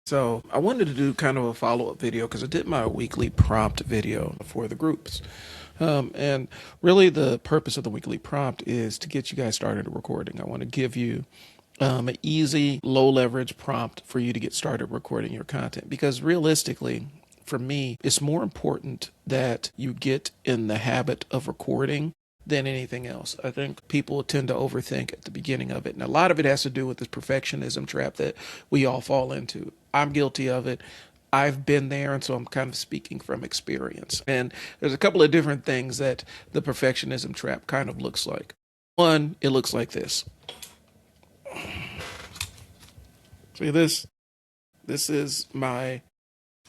So I wanted to do kind of a follow-up video because I did my weekly prompt video for the groups. And really the purpose of the weekly prompt is to get you guys started recording. I want to give you an easy, low leverage prompt for you to get started recording your content because realistically, for me, it's more important that you get in the habit of recording than anything else. I think people tend to overthink at the beginning of it. And a lot of it has to do with this perfectionism trap that we all fall into. I'm guilty of it. I've been there, and so I'm kind of speaking from experience. And there's a couple of different things that the perfectionism trap kind of looks like. One, it looks like this. See this? This is my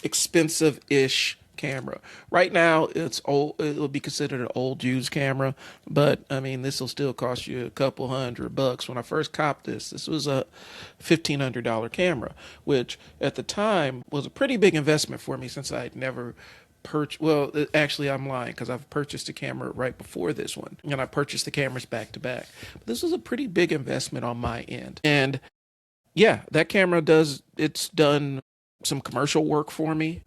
expensive-ish camera. Right now, it's old. It'll be considered an old used camera, but I mean, this will still cost you a couple $100. When I first copped this was a $1,500 camera, which at the time was a pretty big investment for me since I had never purchased. Well, actually, I'm lying because I've purchased a camera right before this one, and I purchased the cameras back to back. But this was a pretty big investment on my end, and yeah, that camera it's done some commercial work for me,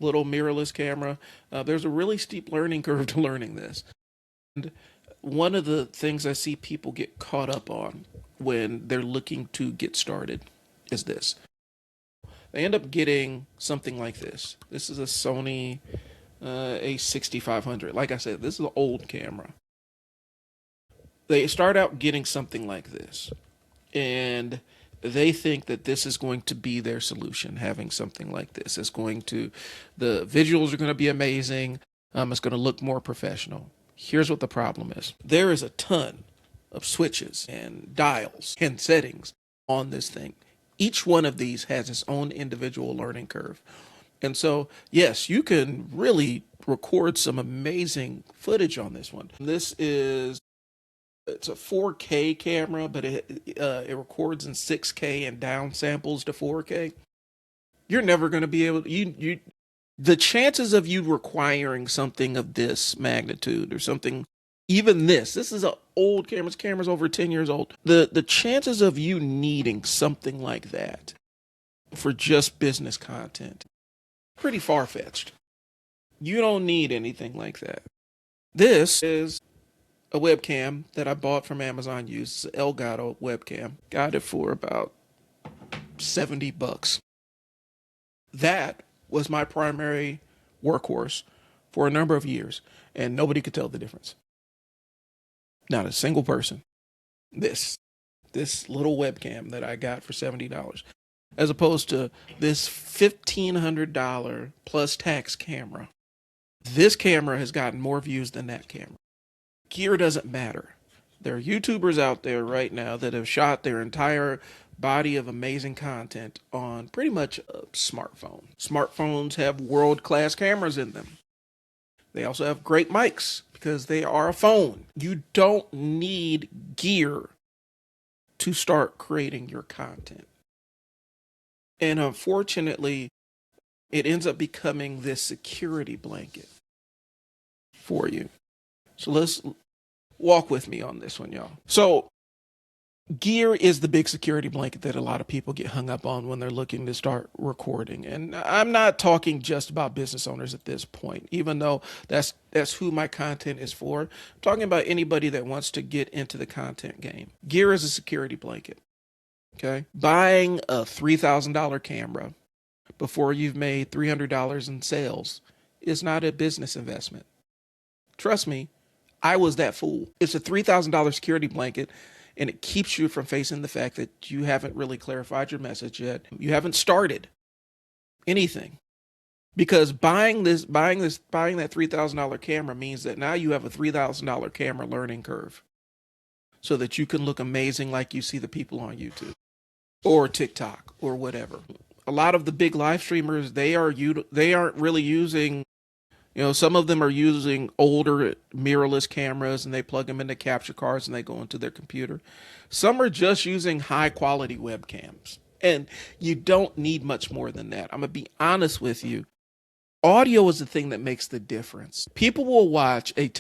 little mirrorless camera. There's a really steep learning curve to learning this. And one of the things I see people get caught up on when they're looking to get started is this. They end up getting something like this. This is a Sony A6500. Like I said, this is an old camera. They start out getting something like this. And they think that this is going to be their solution, having something like this. The visuals are going to be amazing. It's going to look more professional. Here's what the problem is. There is a ton of switches and dials and settings on this thing. Each one of these has its own individual learning curve. And so, yes, you can really record some amazing footage on this one. It's a 4K camera, but it records in 6K and down samples to 4K. You're never going to be able to, the chances of you requiring something of this magnitude or something, even this is an old camera. This camera's over 10 years old. The chances of you needing something like that for just business content, pretty far-fetched. You don't need anything like that. This is a webcam that I bought from Amazon used. It's an Elgato webcam. Got it for about $70. That was my primary workhorse for a number of years, and nobody could tell the difference. Not a single person. This little webcam that I got for $70, as opposed to this $1,500 plus tax camera. This camera has gotten more views than that camera. Gear doesn't matter. There are YouTubers out there right now that have shot their entire body of amazing content on pretty much a smartphone. Smartphones have world-class cameras in them. They also have great mics because they are a phone. You don't need gear to start creating your content. And unfortunately, it ends up becoming this security blanket for you. So let's walk with me on this one, y'all. So gear is the big security blanket that a lot of people get hung up on when they're looking to start recording. And I'm not talking just about business owners at this point, even though that's who my content is for. I'm talking about anybody that wants to get into the content game. Gear is a security blanket. Okay? Buying a $3,000 camera before you've made $300 in sales is not a business investment. Trust me, I was that fool. It's a $3,000 security blanket, and it keeps you from facing the fact that you haven't really clarified your message yet. You haven't started anything. Because buying that $3,000 camera means that now you have a $3,000 camera learning curve so that you can look amazing like you see the people on YouTube or TikTok or whatever. A lot of the big live streamers, they aren't really using, some of them are using older mirrorless cameras and they plug them into capture cards and they go into their computer. Some are just using high quality webcams, and you don't need much more than that. I'm going to be honest with you. Audio is the thing that makes the difference. People will watch a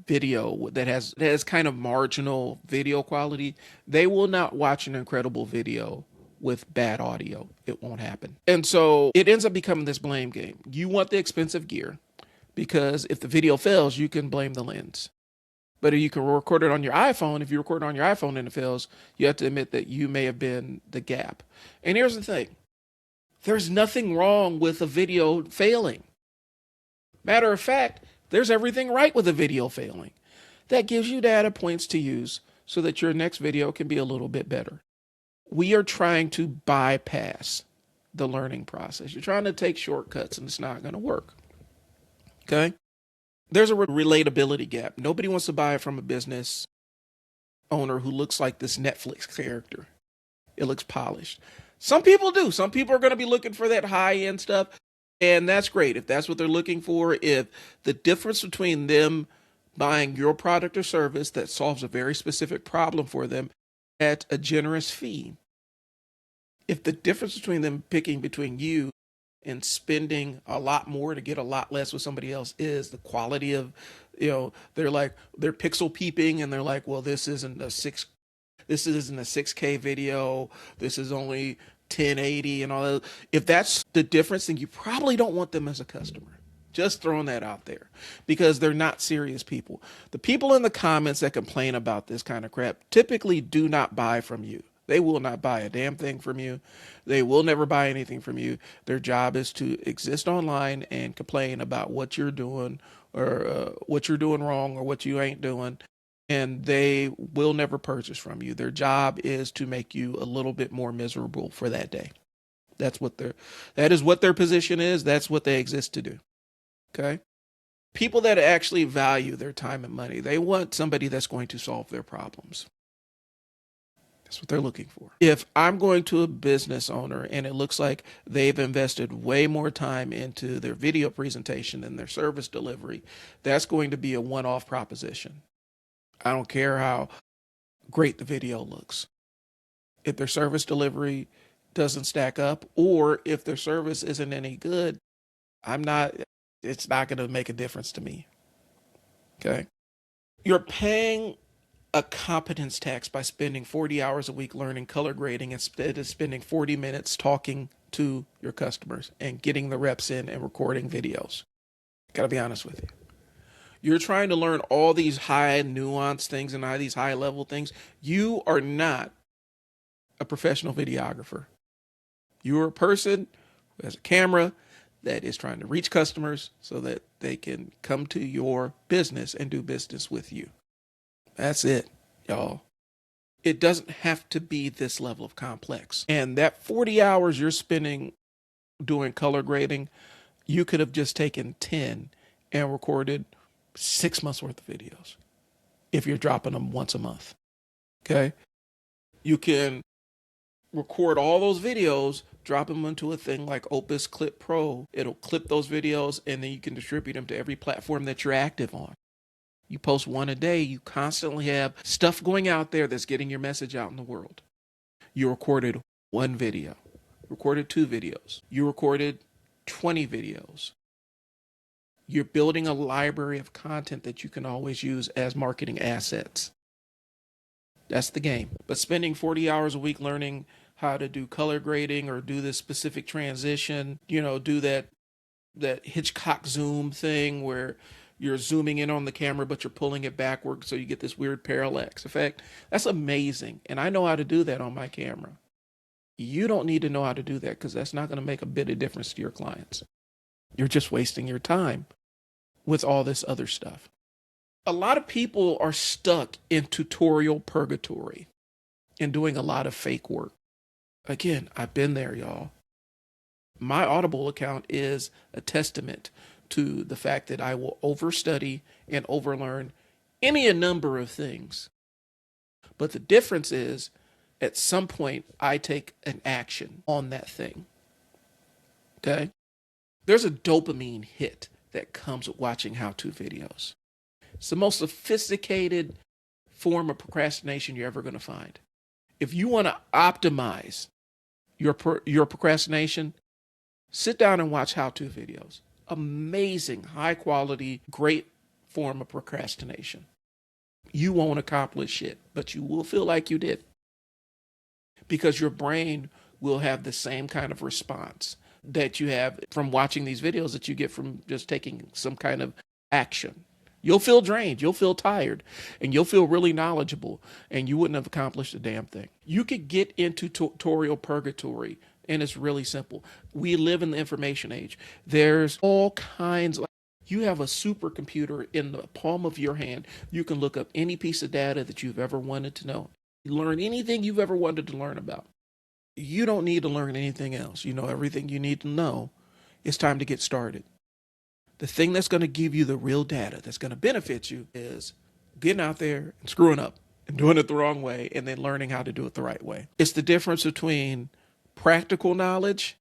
video that has kind of marginal video quality. They will not watch an incredible video with bad audio. It won't happen. And so it ends up becoming this blame game. You want the expensive gear because if the video fails, you can blame the lens. But if you can record it on your iPhone, if you record it on your iPhone and it fails, you have to admit that you may have been the gap. And here's the thing. There's nothing wrong with a video failing. Matter of fact, there's everything right with a video failing. That gives you data points to use so that your next video can be a little bit better. We are trying to bypass the learning process. You're trying to take shortcuts and it's not going to work. Okay? There's a relatability gap. Nobody wants to buy it from a business owner who looks like this Netflix character. It looks polished. Some people do. Some people are going to be looking for that high-end stuff, and that's great. If that's what they're looking for, if the difference between them buying your product or service that solves a very specific problem for them at a generous fee, if the difference between them picking between you and spending a lot more to get a lot less with somebody else is the quality of, they're pixel peeping and they're like, well, this isn't a 6K video. This is only 1080 and all that. If that's the difference, then you probably don't want them as a customer. Just throwing that out there because they're not serious people. The people in the comments that complain about this kind of crap typically do not buy from you. They will not buy a damn thing from you. They will never buy anything from you. Their job is to exist online and complain about what you're doing or what you're doing wrong or what you ain't doing. And they will never purchase from you. Their job is to make you a little bit more miserable for that day. That is what their position is. That's what they exist to do. Okay? People that actually value their time and money, they want somebody that's going to solve their problems. That's what they're looking for. If I'm going to a business owner and it looks like they've invested way more time into their video presentation than their service delivery, that's going to be a one-off proposition. I don't care how great the video looks. If their service delivery doesn't stack up or if their service isn't any good, it's not going to make a difference to me. Okay? You're paying a competence tax by spending 40 hours a week learning color grading instead of spending 40 minutes talking to your customers and getting the reps in and recording videos. Got to be honest with you. You're trying to learn all these high nuanced things and all these high level things. You are not a professional videographer. You're a person who has a camera that is trying to reach customers so that they can come to your business and do business with you. That's it, y'all. It doesn't have to be this level of complex. And that 40 hours you're spending doing color grading, you could have just taken 10 and recorded 6 months worth of videos if you're dropping them once a month. Okay? You can record all those videos, drop them into a thing like Opus Clip Pro. It'll clip those videos and then you can distribute them to every platform that you're active on. You post one a day, you constantly have stuff going out there that's getting your message out in the world. You recorded one video, recorded 2 videos, you recorded 20 videos. You're building a library of content that you can always use as marketing assets. That's the game. But spending 40 hours a week learning how to do color grading or do this specific transition, do that Hitchcock zoom thing where you're zooming in on the camera, but you're pulling it backward so you get this weird parallax effect. That's amazing. And I know how to do that on my camera. You don't need to know how to do that because that's not going to make a bit of difference to your clients. You're just wasting your time with all this other stuff. A lot of people are stuck in tutorial purgatory and doing a lot of fake work. Again, I've been there, y'all. My Audible account is a testament to the fact that I will overstudy and overlearn a number of things. But the difference is, at some point, I take an action on that thing. Okay? There's a dopamine hit that comes with watching how-to videos. It's the most sophisticated form of procrastination you're ever going to find. If you want to optimize your procrastination, sit down and watch how-to videos. Amazing, high quality, great form of procrastination. You won't accomplish shit, but you will feel like you did. Because your brain will have the same kind of response that you have from watching these videos that you get from just taking some kind of action. You'll feel drained, you'll feel tired, and you'll feel really knowledgeable, and you wouldn't have accomplished a damn thing. You could get into tutorial purgatory, and it's really simple. We live in the information age. There's all kinds of, you have a supercomputer in the palm of your hand. You can look up any piece of data that you've ever wanted to know. Learn anything you've ever wanted to learn about. You don't need to learn anything else. You know everything you need to know. It's time to get started. The thing that's going to give you the real data that's going to benefit you is getting out there and screwing up and doing it the wrong way and then learning how to do it the right way. It's the difference between practical knowledge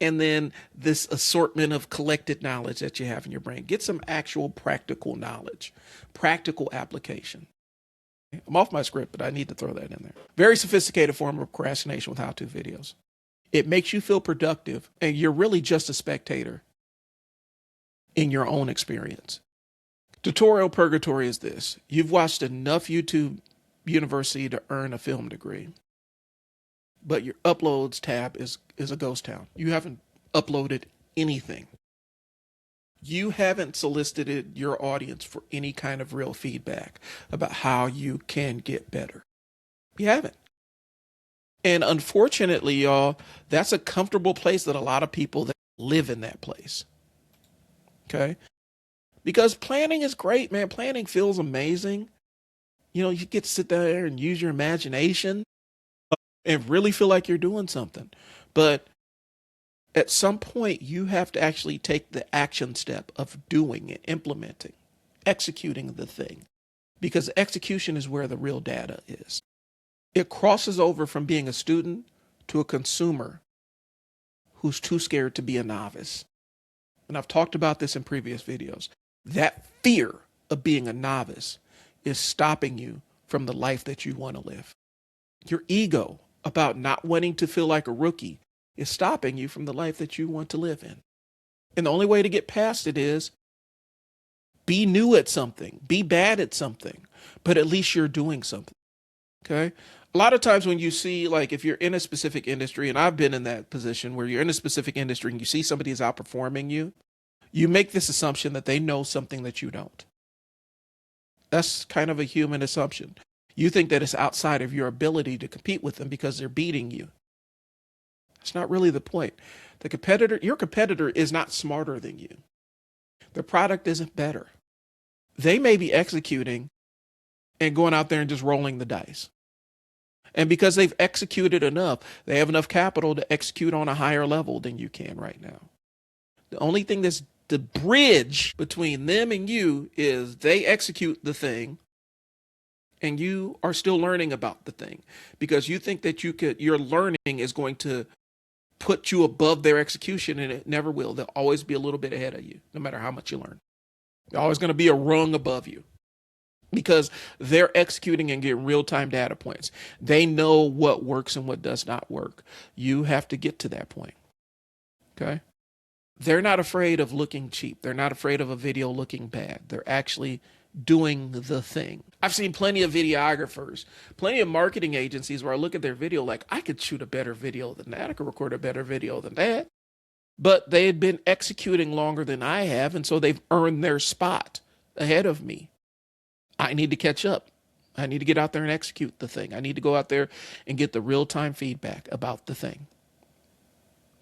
and then this assortment of collected knowledge that you have in your brain. Get some actual practical knowledge, practical application. I'm off my script, but I need to throw that in there. Very sophisticated form of procrastination with how-to videos. It makes you feel productive, and you're really just a spectator in your own experience. Tutorial purgatory is this. You've watched enough YouTube University to earn a film degree, but your uploads tab is a ghost town. You haven't uploaded anything. You haven't solicited your audience for any kind of real feedback about how you can get better. You haven't. And unfortunately, y'all, that's a comfortable place that a lot of people that live in that place. Okay? Because planning is great, man. Planning feels amazing. You know, you get to sit there and use your imagination and really feel like you're doing something. But at some point, you have to actually take the action step of doing it, implementing, executing the thing. Because execution is where the real data is. It crosses over from being a student to a consumer who's too scared to be a novice. And I've talked about this in previous videos. That fear of being a novice is stopping you from the life that you want to live. Your ego about not wanting to feel like a rookie is stopping you from the life that you want to live in. And the only way to get past it is be new at something, be bad at something, but at least you're doing something. Okay? A lot of times when you see, like, if you're in a specific industry, and I've been in that position where you're in a specific industry and you see somebody is outperforming you, you make this assumption that they know something that you don't. That's kind of a human assumption. You think that it's outside of your ability to compete with them because they're beating you. That's not really the point. Your competitor is not smarter than you. Their product isn't better. They may be executing and going out there and just rolling the dice. And because they've executed enough, they have enough capital to execute on a higher level than you can right now. The only thing that's the bridge between them and you is they execute the thing and you are still learning about the thing because you think that your learning is going to put you above their execution, and it never will. They'll always be a little bit ahead of you, no matter how much you learn. They're always going to be a rung above you because they're executing and getting real-time data points. They know what works and what does not work. You have to get to that point. Okay? They're not afraid of looking cheap. They're not afraid of a video looking bad. They're actually doing the thing. I've seen plenty of videographers, plenty of marketing agencies where I look at their video like, I could shoot a better video than that. I could record a better video than that. But they had been executing longer than I have, and so they've earned their spot ahead of me. I need to catch up. I need to get out there and execute the thing. I need to go out there and get the real-time feedback about the thing.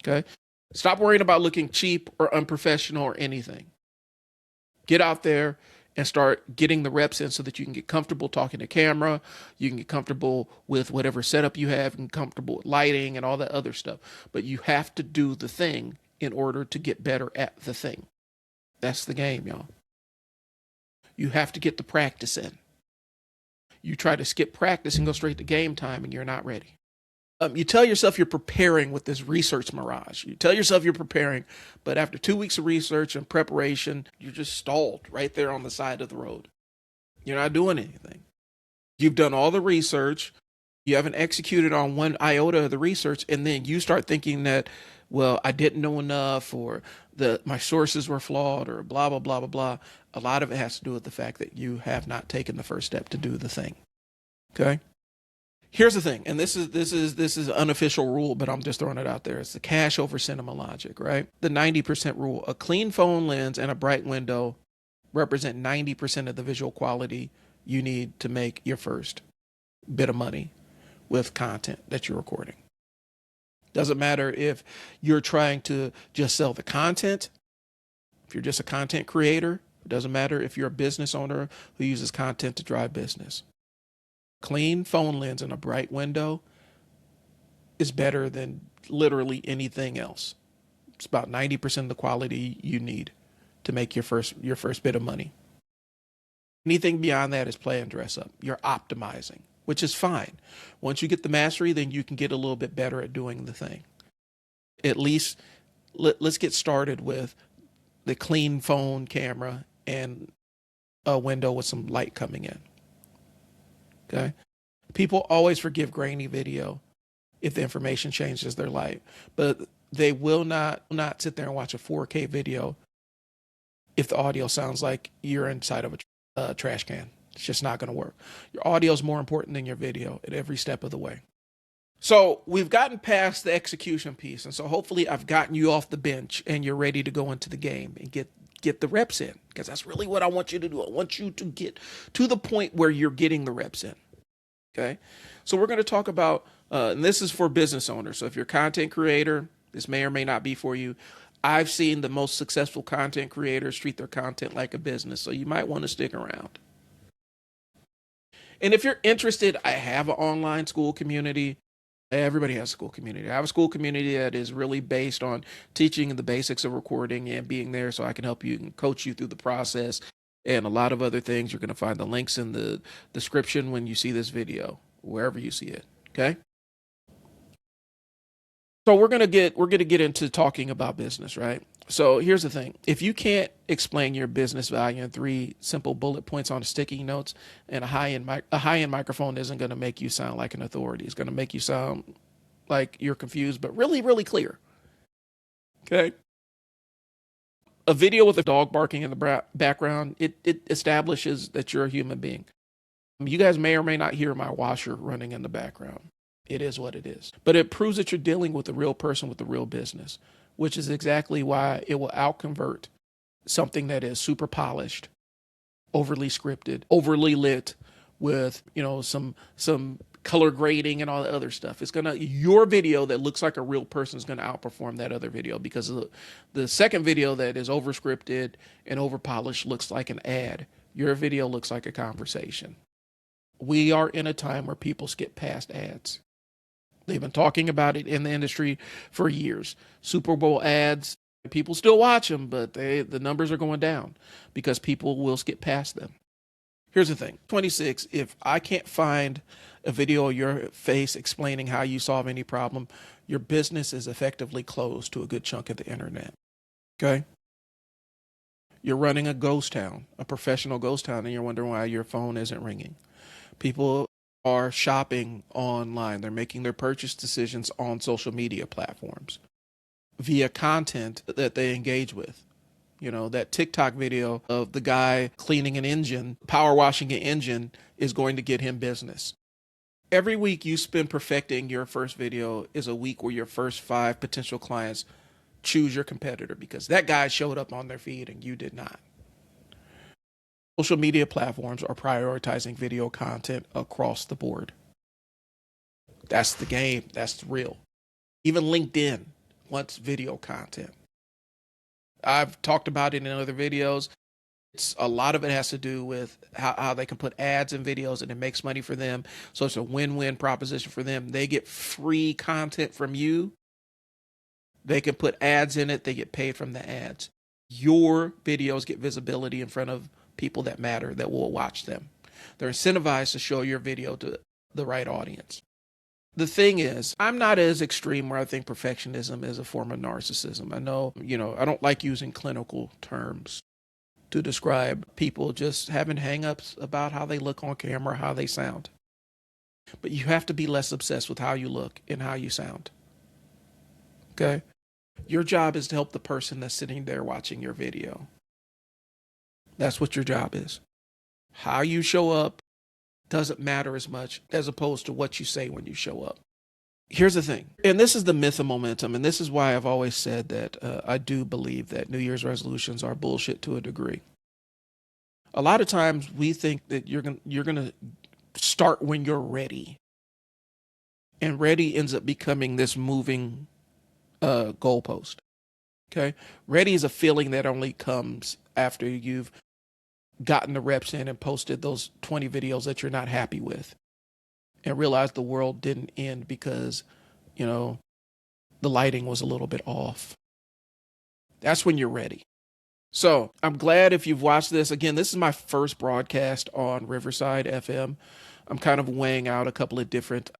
Okay? Stop worrying about looking cheap or unprofessional or anything. Get out there and start getting the reps in so that you can get comfortable talking to camera. You can get comfortable with whatever setup you have and comfortable with lighting and all that other stuff. But you have to do the thing in order to get better at the thing. That's the game, y'all. You have to get the practice in. You try to skip practice and go straight to game time and you're not ready. You tell yourself you're preparing with this research mirage. You tell yourself you're preparing, but after 2 weeks of research and preparation, you're just stalled right there on the side of the road. You're not doing anything. You've done all the research. You haven't executed on one iota of the research, and then you start thinking that, well, I didn't know enough, or my sources were flawed, or blah, blah, blah, blah, blah. A lot of it has to do with the fact that you have not taken the first step to do the thing. Okay? Here's the thing, and this is an unofficial rule, but I'm just throwing it out there. It's the cash over cinema logic, right? The 90% rule. A clean phone lens and a bright window represent 90% of the visual quality you need to make your first bit of money with content that you're recording. Doesn't matter if you're trying to just sell the content, if you're just a content creator, it doesn't matter if you're a business owner who uses content to drive business. Clean phone lens and a bright window is better than literally anything else. It's about 90% of the quality you need to make your first bit of money. Anything beyond that is play and dress up. You're optimizing, which is fine. Once you get the mastery, then you can get a little bit better at doing the thing. At least let's get started with the clean phone camera and a window with some light coming in. Okay. People always forgive grainy video if the information changes their light, but they will not sit there and watch a 4K video if the audio sounds like you're inside of a trash can. It's just not going to work. Your audio is more important than your video at every step of the way. So we've gotten past the execution piece, and so hopefully I've gotten you off the bench and you're ready to go into the game and get the reps in, because that's really what I want you to do. I want you to get to the point where you're getting the reps in. Okay, so we're going to talk about, and this is for business owners. So if you're a content creator, this may or may not be for you. I've seen the most successful content creators treat their content like a business, so you might want to stick around. And if you're interested, I have an online school community. Everybody has a school community. I have a school community that is really based on teaching the basics of recording and being there so I can help you and coach you through the process and a lot of other things. You're going to find the links in the description when you see this video, wherever you see it. Okay. So we're going to get into talking about business, right? So here's the thing. If you can't explain your business value in 3 simple bullet points on a sticky notes, and a high-end microphone isn't going to make you sound like an authority. It's going to make you sound like you're confused, but really, really clear. Okay. A video with a dog barking in the background, it establishes that you're a human being. You guys may or may not hear my washer running in the background. It is what it is. But it proves that you're dealing with a real person with a real business, which is exactly why it will outconvert something that is super polished, overly scripted, overly lit with, some color grading and all the other stuff. Your video that looks like a real person is going to outperform that other video, because the second video that is over scripted and over polished looks like an ad. Your video looks like a conversation. We are in a time where people skip past ads. They've been talking about it in the industry for years. Super Bowl ads, people still watch them, but the numbers are going down because people will skip past them. Here's the thing. 26, if I can't find a video of your face explaining how you solve any problem, your business is effectively closed to a good chunk of the internet. Okay? You're running a ghost town, a professional ghost town, and you're wondering why your phone isn't ringing. People are shopping online. They're making their purchase decisions on social media platforms via content that they engage with. That TikTok video of the guy cleaning an engine, power washing an engine, is going to get him business. Every week you spend perfecting your first video is a week where your first 5 potential clients choose your competitor because that guy showed up on their feed and you did not. Social media platforms are prioritizing video content across the board. That's the game. That's real. Even LinkedIn wants video content. I've talked about it in other videos. A lot of it has to do with how they can put ads in videos and it makes money for them. So it's a win-win proposition for them. They get free content from you. They can put ads in it. They get paid from the ads. Your videos get visibility in front of people that matter, that will watch them. They're incentivized to show your video to the right audience. The thing is, I'm not as extreme where I think perfectionism is a form of narcissism. I know, I don't like using clinical terms to describe people just having hangups about how they look on camera, how they sound. But you have to be less obsessed with how you look and how you sound. Okay? Your job is to help the person that's sitting there watching your video. That's what your job is. How you show up doesn't matter as much as opposed to what you say when you show up. Here's the thing, and this is the myth of momentum, and this is why I've always said that I do believe that New Year's resolutions are bullshit to a degree. A lot of times we think that you're gonna start when you're ready, and ready ends up becoming this moving goalpost. Okay, ready is a feeling that only comes after you've gotten the reps in and posted those 20 videos that you're not happy with, and realized the world didn't end because you know the lighting was a little bit off. That's when you're ready. So I'm glad if you've watched this. Again, this is my first broadcast on Riverside FM. I'm kind of weighing out a couple of different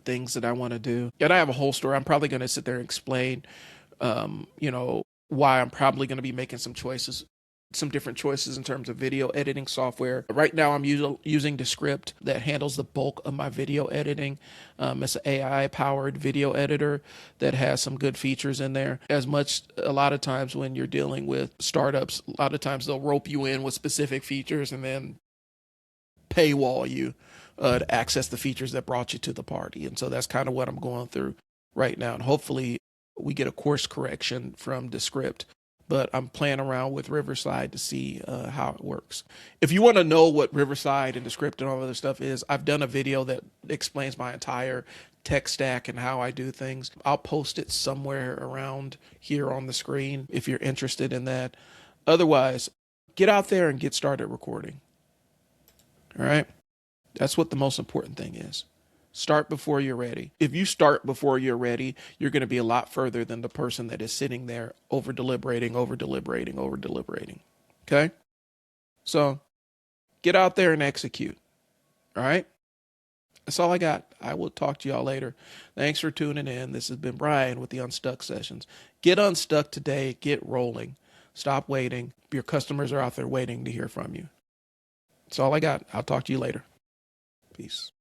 things that I want to do. And I have a whole story. I'm probably going to sit there and explain, why I'm probably going to be making some different choices in terms of video editing software. Right now, I'm using Descript that handles the bulk of my video editing. It's an AI-powered video editor that has some good features in there. A lot of times when you're dealing with startups, a lot of times they'll rope you in with specific features and then paywall you to access the features that brought you to the party. And so that's kind of what I'm going through right now. And hopefully we get a course correction from Descript, but I'm playing around with Riverside to see how it works. If you want to know what Riverside and Descript and all other stuff is, I've done a video that explains my entire tech stack and how I do things. I'll post it somewhere around here on the screen if you're interested in that. Otherwise, get out there and get started recording. All right? That's what the most important thing is. Start before you're ready. If you start before you're ready, you're going to be a lot further than the person that is sitting there over deliberating. Okay? So get out there and execute. All right? That's all I got. I will talk to y'all later. Thanks for tuning in. This has been Brian with the Unstuck Sessions. Get unstuck today. Get rolling. Stop waiting. Your customers are out there waiting to hear from you. That's all I got. I'll talk to you later. Peace.